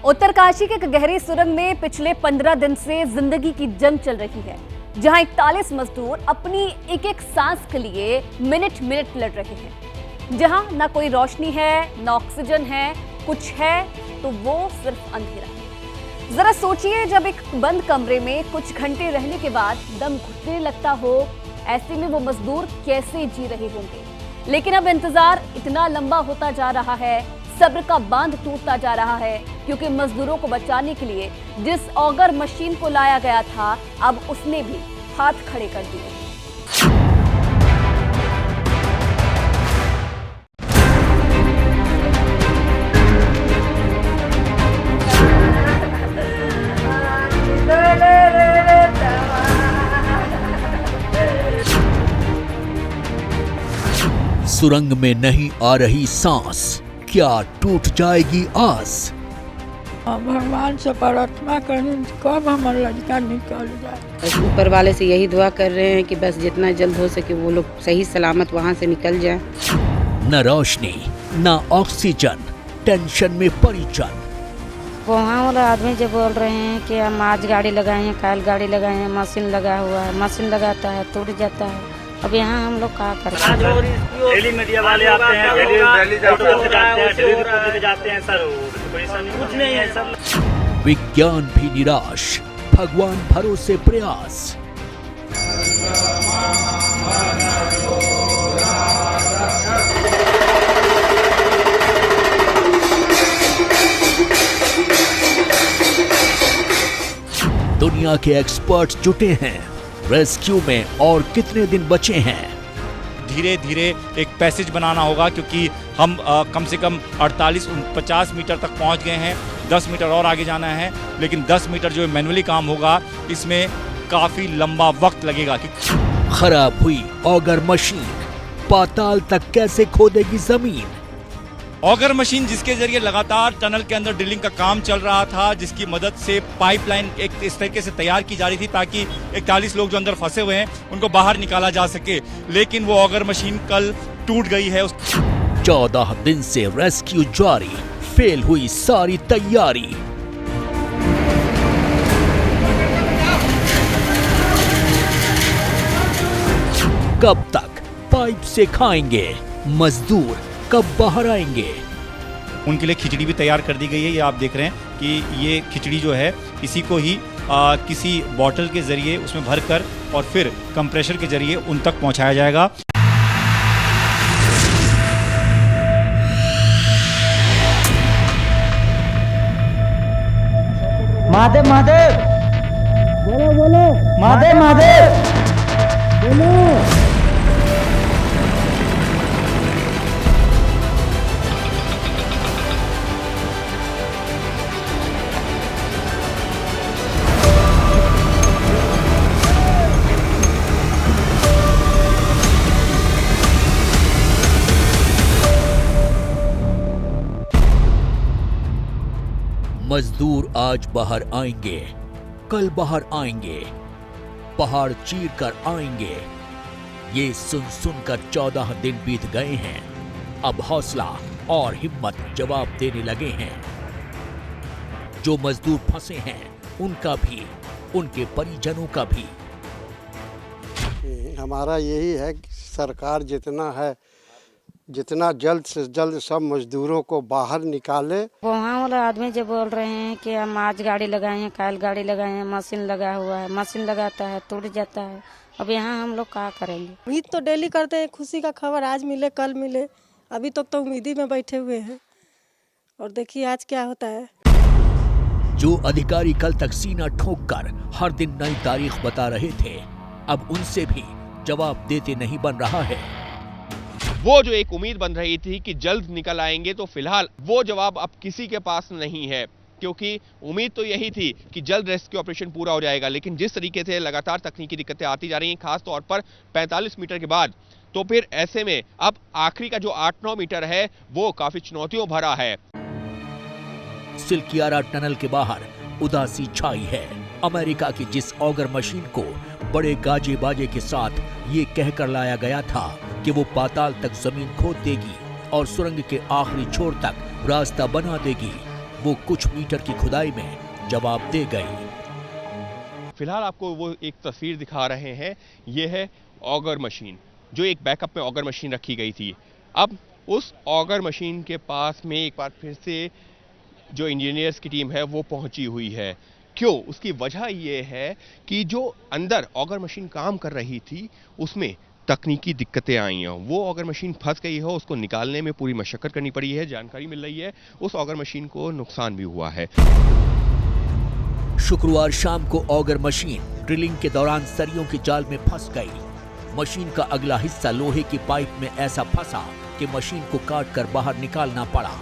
उत्तरकाशी के एक गहरी सुरंग में पिछले 15 दिन से जिंदगी की जंग चल रही है, जहां 41 मजदूर अपनी एक एक सांस के लिए मिनट मिनट लड़ रहे हैं। जहां ना कोई रोशनी है, ना ऑक्सीजन है, कुछ है तो वो सिर्फ अंधेरा। जरा सोचिए, जब एक बंद कमरे में कुछ घंटे रहने के बाद दम घुटने लगता हो, ऐसे में वो मजदूर कैसे जी रहे होंगे। लेकिन अब इंतजार इतना लंबा होता जा रहा है, सब्र का बांध टूटता जा रहा है, क्योंकि मजदूरों को बचाने के लिए जिस ऑगर मशीन को लाया गया था, अब उसने भी हाथ खड़े कर दिए। सुरंग में नहीं आ रही सांस, क्या टूट जाएगी आस। भगवान से प्रार्थना करें कब हमारा लड़का निकल जाए। ऊपर वाले से यही दुआ कर रहे हैं कि बस जितना जल्द हो सके वो लोग सही सलामत वहाँ से निकल जाए। न रोशनी, न ऑक्सीजन, टेंशन में परिजन। वहाँ वाले आदमी जो बोल रहे हैं कि हम आज गाड़ी लगाए हैं, कल गाड़ी लगाए हैं, मशीन लगा हुआ है, मशीन लगाता है टूट जाता है। अब यहाँ हम लोग क्या करें। डेली मीडिया वाले आते हैं, डेली जाते हैं सर, कुछ नहीं है सर। विज्ञान भी निराश, भगवान भरोसे प्रयास। दुनिया के एक्सपर्ट जुटे हैं रेस्क्यू में, और कितने दिन बचे हैं। धीरे धीरे एक पैसेज बनाना होगा, क्योंकि हम कम से कम 48-50 मीटर तक पहुंच गए हैं। 10 मीटर और आगे जाना है, लेकिन 10 मीटर जो मैनुअली काम होगा इसमें काफ़ी लंबा वक्त लगेगा। खराब हुई ऑगर मशीन, पाताल तक कैसे खोदेगी जमीन। ऑगर मशीन जिसके जरिए लगातार टनल के अंदर ड्रिलिंग का काम चल रहा था, जिसकी मदद से पाइपलाइन एक इस तरीके से तैयार की जा रही थी ताकि 41 लोग जो अंदर फंसे हुए हैं उनको बाहर निकाला जा सके, लेकिन वो ऑगर मशीन कल टूट गई है। 14 दिन से रेस्क्यू जारी, फेल हुई सारी तैयारी। कब तक पाइप से खाएंगे मजदूर, कब बाहर आएंगे। उनके लिए खिचड़ी भी तैयार कर दी गई है। ये आप देख रहे हैं कि ये खिचड़ी जो है इसी को ही किसी बॉटल के जरिए उसमें भरकर और फिर कंप्रेशर के जरिए उन तक पहुंचाया जाएगा। महादेव महादेव बोलो बोलो, महादेव महादेव बोलो। मजदूर आज बाहर आएंगे, कल बाहर आएंगे, पहाड़ चीर कर आएंगे। ये सुन सुनकर 14 दिन बीत गए हैं। अब हौसला और हिम्मत जवाब देने लगे हैं। जो मजदूर फंसे हैं उनका भी, उनके परिजनों का भी। हमारा यही है कि सरकार जितना जल्द से जल्द सब मजदूरों को बाहर निकाले। वहाँ वाले आदमी जो बोल रहे हैं कि हम आज गाड़ी लगाए हैं, कल गाड़ी लगाए हैं, मशीन लगा हुआ है, मशीन लगाता है टूट जाता है। अब यहाँ हम लोग क्या करेंगे। उम्मीद तो डेली करते हैं, खुशी का खबर आज मिले कल मिले। अभी तक तो उम्मीदी में बैठे हुए हैं, और देखिए आज क्या होता है। जो अधिकारी कल तक सीना ठोक कर हर दिन नई तारीख बता रहे थे, अब उनसे भी जवाब देते नहीं बन रहा है। वो जो एक उम्मीद बन रही थी कि जल्द निकल आएंगे, तो फिलहाल वो जवाब अब किसी के पास नहीं है, क्योंकि उम्मीद तो यही थी कि जल्द रेस्क्यू ऑपरेशन पूरा हो जाएगा। लेकिन जिस तरीके से लगातार तकनीकी दिक्कतें आती जा रही हैं, खास तौर पर 45 मीटर के बाद, तो फिर ऐसे में अब आखिरी का जो 8-9 मीटर है वो काफी चुनौतियों भरा है। सिलकियारा टनल के बाहर उदासी छाई है। अमेरिका की जिस ऑगर मशीन को बड़े गाजे बाजे के साथ ये कहकर लाया गया था कि वो पाताल तक जमीन खोद देगी और सुरंग के आखिरी छोर तक रास्ता बना देगी, वो कुछ मीटर की खुदाई में जवाब दे गई। फिलहाल आपको वो एक तस्वीर दिखा रहे हैं, ये है ऑगर मशीन, जो एक बैकअप में ऑगर मशीन रखी गई थी। अब उस ऑगर मशीन के पास में एक बार फिर से जो इंजीनियर्स की टीम है वो पहुंची हुई है। क्यों? उसकी वजह ये है कि जो अंदर ऑगर मशीन काम कर रही थी उसमें तकनीकी दिक्कतें आई हैं। वो ऑगर मशीन फंस गई है, उसको निकालने में पूरी मशक्कत करनी पड़ी है। जानकारी मिल रही है उस ऑगर मशीन को नुकसान भी हुआ है। शुक्रवार शाम को ऑगर मशीन ड्रिलिंग के दौरान सरियों के जाल में फंस गई। मशीन का अगला हिस्सा लोहे की पाइप में ऐसा फंसा कि मशीन को काटकर बाहर निकालना पड़ा।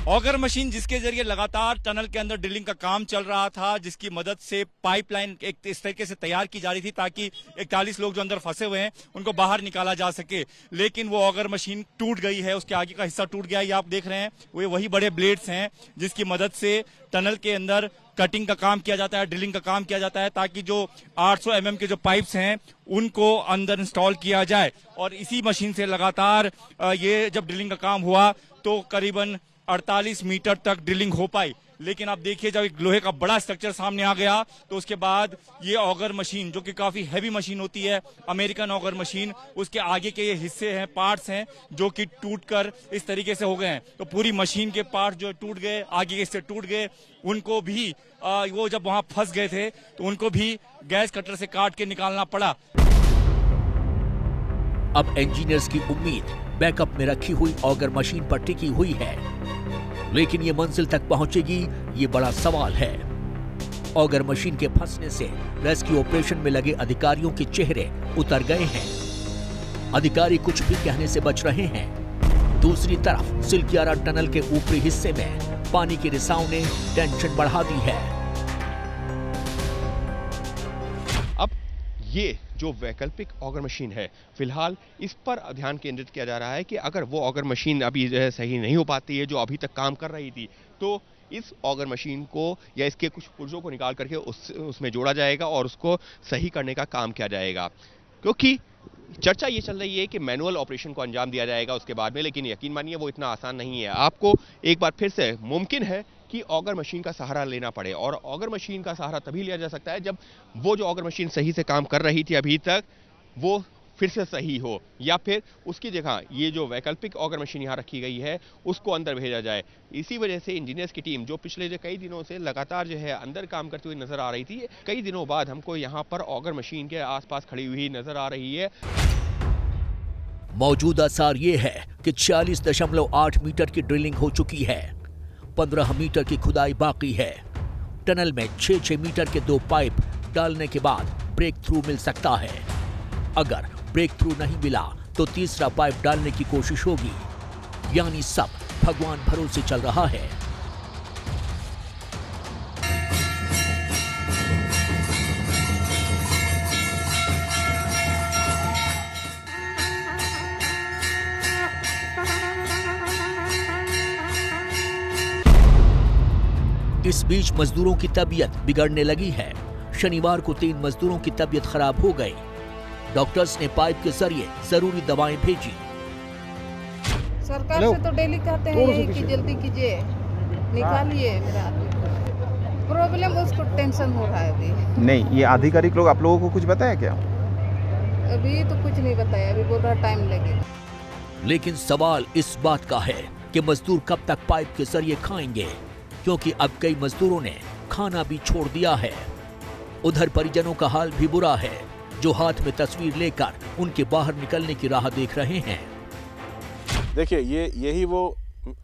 ऑगर मशीन जिसके जरिए लगातार टनल के अंदर ड्रिलिंग का काम चल रहा था, जिसकी मदद से पाइपलाइन एक इस तरीके से तैयार की जा रही थी ताकि 41 लोग जो अंदर फंसे हुए हैं उनको बाहर निकाला जा सके, लेकिन वो ऑगर मशीन टूट गई है। उसके आगे का हिस्सा टूट गया, ये आप देख रहे हैं। वो वही बड़े ब्लेड्स हैं जिसकी मदद से टनल के अंदर कटिंग का काम किया जाता है, ड्रिलिंग का काम किया जाता है, ताकि जो 800 mm के जो पाइप्स हैं उनको अंदर इंस्टॉल किया जाए। और इसी मशीन से लगातार ये जब ड्रिलिंग का काम हुआ तो करीबन 48 मीटर तक ड्रिलिंग हो पाई। लेकिन आप देखिए, जब एक लोहे का बड़ा स्ट्रक्चर सामने आ गया तो उसके बाद ये ऑगर मशीन, जो कि काफी हैवी मशीन होती है, अमेरिकन ऑगर मशीन, उसके आगे के ये हिस्से हैं, पार्ट्स हैं, जो कि टूटकर इस तरीके से हो गए हैं। तो पूरी मशीन के पार्ट जो टूट गए, आगे के हिस्से टूट गए, उनको भी वो जब वहां फंस गए थे तो उनको भी गैस कटर से काट के निकालना पड़ा। अब इंजीनियर्स की उम्मीद बैकअप में रखी हुई ऑगर मशीन पर टिकी हुई है, लेकिन ये मंजिल तक पहुंचेगी, ये बड़ा सवाल है। ऑगर मशीन के फंसने से रेस्क्यू ऑपरेशन में लगे अधिकारियों के चेहरे उतर गए हैं। अधिकारी कुछ भी कहने से बच रहे हैं। दूसरी तरफ सिलकियारा टनल के ऊपरी हिस्से में पानी के रिसाव ने टेंशन बढ़ा दी है। अब ये जो वैकल्पिक ऑगर मशीन है, फिलहाल इस पर ध्यान केंद्रित किया जा रहा है कि अगर वो ऑगर मशीन अभी जो है सही नहीं हो पाती है, जो अभी तक काम कर रही थी, तो इस ऑगर मशीन को या इसके कुछ पुर्जों को निकाल करके उसमें जोड़ा जाएगा और उसको सही करने का काम किया जाएगा। क्योंकि चर्चा ये चल रही है कि मैनुअल ऑपरेशन को अंजाम दिया जाएगा उसके बाद में, लेकिन यकीन मानिए वो इतना आसान नहीं है। आपको एक बार फिर से मुमकिन है कि ऑगर मशीन का सहारा लेना पड़े, और ऑगर मशीन का सहारा तभी लिया जा सकता है जब वो जो ऑगर मशीन सही से काम कर रही थी अभी तक, वो फिर से सही हो, या फिर उसकी जगह ये जो वैकल्पिक ऑगर मशीन यहाँ रखी गई है उसको अंदर भेजा जाए। इसी वजह से इंजीनियर्स की टीम, जो पिछले जो कई दिनों से लगातार जो है अंदर काम करती हुई नजर आ रही थी, कई दिनों बाद हमको यहाँ पर ऑगर मशीन के आसपास खड़ी हुई नजर आ रही है। मौजूदा सार ये है कि 46.8 मीटर की ड्रिलिंग हो चुकी है, 15 मीटर की खुदाई बाकी है। टनल में 6-6 मीटर के 2 पाइप डालने के बाद ब्रेक थ्रू मिल सकता है। अगर ब्रेक थ्रू नहीं मिला तो तीसरा पाइप डालने की कोशिश होगी। यानी सब भगवान भरोसे चल रहा है। इस बीच मजदूरों की तबीयत बिगड़ने लगी है। शनिवार को 3 मजदूरों की तबीयत खराब हो गई। डॉक्टर्स ने पाइप के जरिए जरूरी दवाएं भेजी। सरकार से तो डेली कहते हैं यही कि जल्दी कीजिए, निकालिए मेरा आदमी को। प्रॉब्लम उसको टेंशन हो रहा है अभी। नहीं, ये आधिकारिक लोग आप लोगों को कुछ बताया क्या? अभी तो कुछ नहीं बताया, अभी बोल रहा टाइम लगेगा। लेकिन सवाल इस बात का है कि मजदूर कब तक पाइप के जरिए खाएंगे, क्योंकि अब कई मजदूरों ने खाना भी छोड़ दिया है। उधर परिजनों का हाल भी बुरा है, जो हाथ में तस्वीर लेकर उनके बाहर निकलने की राह देख रहे हैं। देखिए, यही वो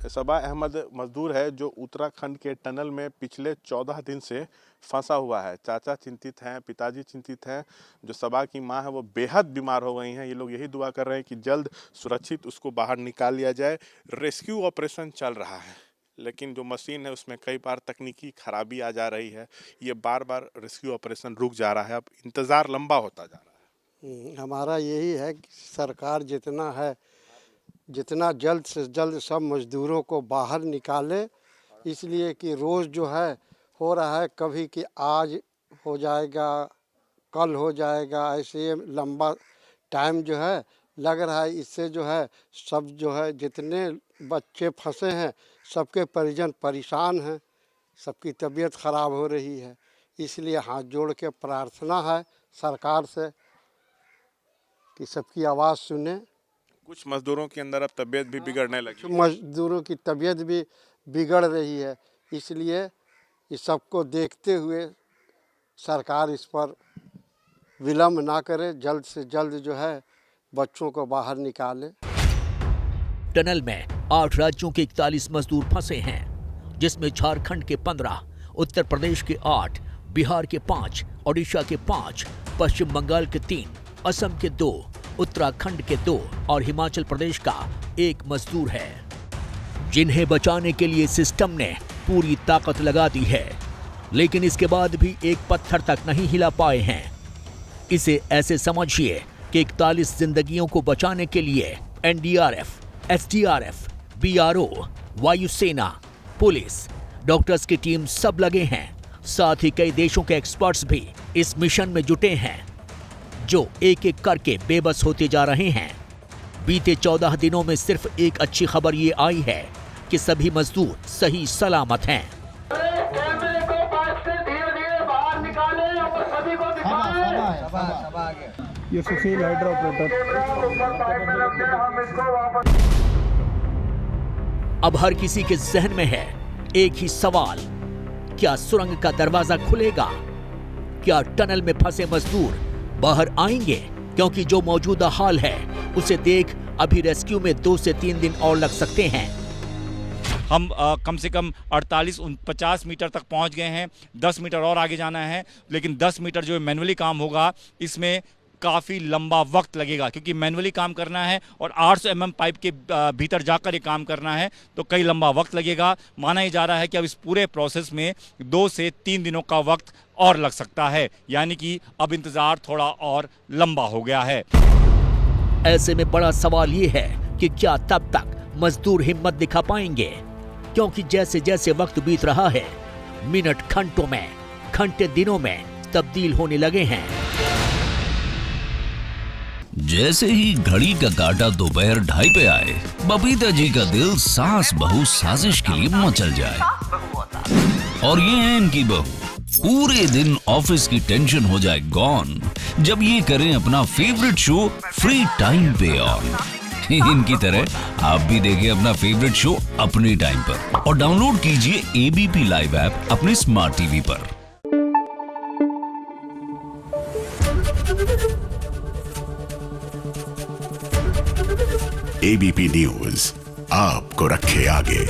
सबा अहमद मजदूर है जो उत्तराखंड के टनल में पिछले 14 दिन से फंसा हुआ है। चाचा चिंतित हैं, पिताजी चिंतित हैं, जो सबा की मां है वो बेहद बीमार हो गई हैं। ये लोग यही दुआ कर रहे हैं कि जल्द सुरक्षित उसको बाहर निकाल लिया जाए। रेस्क्यू ऑपरेशन चल रहा है, लेकिन जो मशीन है उसमें कई बार तकनीकी खराबी आ जा रही है। ये बार बार रेस्क्यू ऑपरेशन रुक जा रहा है। अब इंतज़ार लंबा होता जा रहा है। हमारा यही है कि सरकार जितना जल्द से जल्द सब मजदूरों को बाहर निकाले, इसलिए कि रोज़ जो है हो रहा है, कभी कि आज हो जाएगा, कल हो जाएगा, ऐसे लंबा टाइम जो है लग रहा है। इससे जो है सब जो है जितने बच्चे फंसे हैं सबके परिजन परेशान हैं, सबकी तबीयत ख़राब हो रही है। इसलिए हाथ जोड़ के प्रार्थना है सरकार से कि सबकी आवाज़ सुने। कुछ मजदूरों के अंदर अब तबीयत भी बिगड़ने लगी, मजदूरों की तबीयत भी बिगड़ रही है। इसलिए इस सबको देखते हुए सरकार इस पर विलम्ब ना करे, जल्द से जल्द जो है बच्चों को बाहर निकाले। टनल में 8 राज्यों के 41 मजदूर फंसे हैं, जिसमें झारखंड के 15, उत्तर प्रदेश के 8, बिहार के 5, ओडिशा के 5, पश्चिम बंगाल के 3, असम के 2, उत्तराखंड के 2 और हिमाचल प्रदेश का 1 मजदूर है, जिन्हें बचाने के लिए सिस्टम ने पूरी ताकत लगा दी है, लेकिन इसके बाद भी एक पत्थर तक नहीं हिला पाए हैं। इसे ऐसे समझिए कि 41 जिंदगियों को बचाने के लिए एनडीआरएफ, एसडीआरएफ, बीआरओ, वायुसेना, पुलिस, डॉक्टर्स की टीम सब लगे हैं। साथ ही कई देशों के एक्सपर्ट्स भी इस मिशन में जुटे हैं, जो एक एक करके बेबस होते जा रहे हैं। बीते 14 दिनों में सिर्फ एक अच्छी खबर ये आई है कि सभी मजदूर सही सलामत हैं। ये सुशील हाइड्रा ऑपरेटर। अब हर किसी के जहन में है एक ही सवाल, क्या सुरंग का दरवाजा खुलेगा? क्या टनल में फंसे मजदूर बाहर आएंगे? क्योंकि जो मौजूदा हाल है उसे देख अभी रेस्क्यू में 2 से 3 दिन और लग सकते हैं। हम कम से कम 48-50 मीटर तक पहुंच गए हैं। 10 मीटर और आगे जाना है, लेकिन 10 मीटर जो मैनुअली काम होगा इसमें काफ़ी लंबा वक्त लगेगा, क्योंकि मैनुअली काम करना है और 800 mm पाइप के भीतर जाकर ये काम करना है, तो कई लंबा वक्त लगेगा। माना ही जा रहा है कि अब इस पूरे प्रोसेस में 2 से 3 दिनों का वक्त और लग सकता है, यानी कि अब इंतज़ार थोड़ा और लंबा हो गया है। ऐसे में बड़ा सवाल ये है कि क्या तब तक मजदूर हिम्मत दिखा पाएंगे? क्योंकि जैसे जैसे वक्त बीत रहा है, मिनट घंटों में, घंटे दिनों में तब्दील होने लगे हैं। जैसे ही घड़ी का काटा दोपहर 2:30 पे आए, बबीता जी का दिल सास बहू साजिश के लिए मचल जाए। और ये है इनकी बहू, पूरे दिन ऑफिस की टेंशन हो जाए गॉन जब ये करें अपना फेवरेट शो फ्री टाइम पे ऑन। इनकी तरह आप भी देखें अपना फेवरेट शो अपने टाइम पर और डाउनलोड कीजिए एबीपी लाइव ऐप अपने स्मार्ट टीवी पर। एबीपी न्यूज आपको रखे आगे।